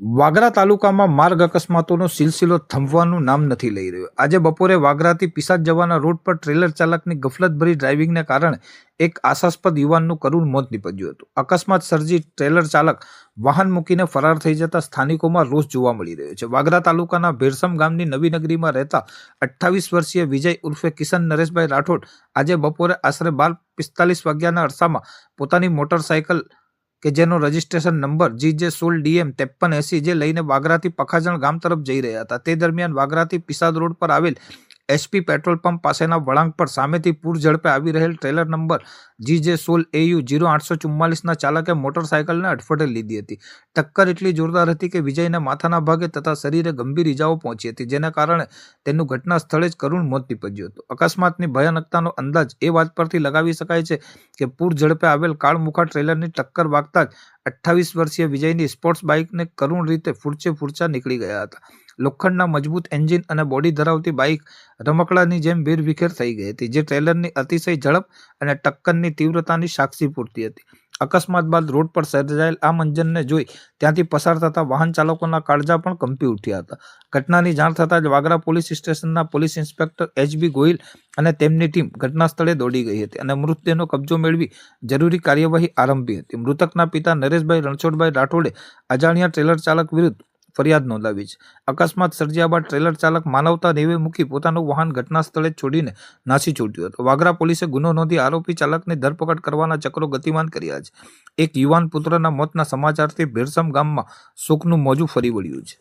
વાગરા તાલુકામાં માર્ગ અકસ્માતોનો સિલસિલો થંભવાનું નામ નથી લઈ રહ્યો। આજે બપોરે વાગરાથી પિસાદ જવાના રોડ પર ટ્રેલર ચાલકની ગફલતભરી ડ્રાઇવિંગને કારણે એક આશાસ્પદ યુવાનનું કરુણ મોત નીપજ્યું હતું। અકસ્માત સર્જી ટ્રેલર ચાલક વાહન મૂકીને ફરાર થઈ જતા સ્થાનિકોમાં રોષ જોવા મળી રહ્યો છે। વાગરા તાલુકાના ભેરસમ ગામની નવી નગરીમાં રહેતા 28 વર્ષીય વિજય ઉર્ફે કિશન નરેશભાઈ રાઠોડ આજે બપોરે આશરે 12:45 વાગ્યાના અરસામાં પોતાની મોટરસાયકલ કે જેનો રજિસ્ટ્રેશન નંબર GJ16DM 5380 જે લઈને વાગરાથી પખાજણ ગામ તરફ જઈ રહ્યા હતા। તે દરમિયાન વાગરાથી પિસાદ રોડ પર આવેલ SP પેટ્રોલ પંપ પાસેના વળાંક પર સામેથી પૂર ઝડપે આવી રહેલ ટ્રેલર નંબર GJ16AU 0844ના ચાલકે મોટરસાયકલને અડફેટે લીધી હતી। ટક્કર એટલી જોરદાર હતી કે વિજયના માથાના ભાગે તથા શરીરે ગંભીર ઇજાઓ પહોંચી હતી, જેના કારણે તેનું ઘટના સ્થળે જ કરુણ મોત નીપજ્યું હતું। અકસ્માતની ભયાનકતાનો અંદાજ એ વાત પરથી લગાવી શકાય છે કે પૂર ઝડપે આવેલ કાળમુખા ટ્રેલરની ટક્કર વાગતા જ 28 વર્ષીય વિજયની સ્પોર્ટ્સ બાઇકને કરુણ રીતે ફૂરચા નીકળી ગયા હતા। લોખંડના મજબૂત એન્જિન અને બોડી ધરાવતી બાઇક રમકડાની જેમ વેરવિખેર થઈ ગઈ હતી, જે ટ્રેલરની અતિશય ઝડપ અને ટક્કરની તીવ્રતાની સાક્ષી પૂરતી હતી। અકસ્માત બાદ રોડ પર સર્જાયેલ આ મંજનને જોઈ ત્યાંથી પસાર થતા વાહન ચાલકોના કાળજા પણ કંપી ઉઠ્યા હતા। ઘટનાની જાણ થતાં જ વાગરા પોલીસ સ્ટેશનના પોલીસ ઇન્સ્પેક્ટર HB ગોહિલ અને તેમની ટીમ ઘટના સ્થળે દોડી ગઈ હતી અને મૃતદેહનો કબજો મેળવી જરૂરી કાર્યવાહી આરંભી હતી। મૃતકના પિતા નરેશભાઈ રણછોડભાઈ રાઠોડે અજાણ્યા ટ્રેલર ચાલક વિરુદ્ધ ફરિયાદ નોંધાવી છે। અકસ્માત સર્જ્યા બાદ ટ્રેલર ચાલક માનવતા નેવે મૂકી પોતાનું વાહન ઘટના સ્થળે છોડીને નાસી છૂટ્યો હતો। વાગરા પોલીસે ગુનો નોંધી આરોપી ચાલકની ધરપકડ કરવાના ચક્રો ગતિમાન કર્યા છે। એક યુવાન પુત્રના મોતના સમાચારથી ભેરસમ ગામમાં શોકનું મોજું ફરી વળ્યું છે।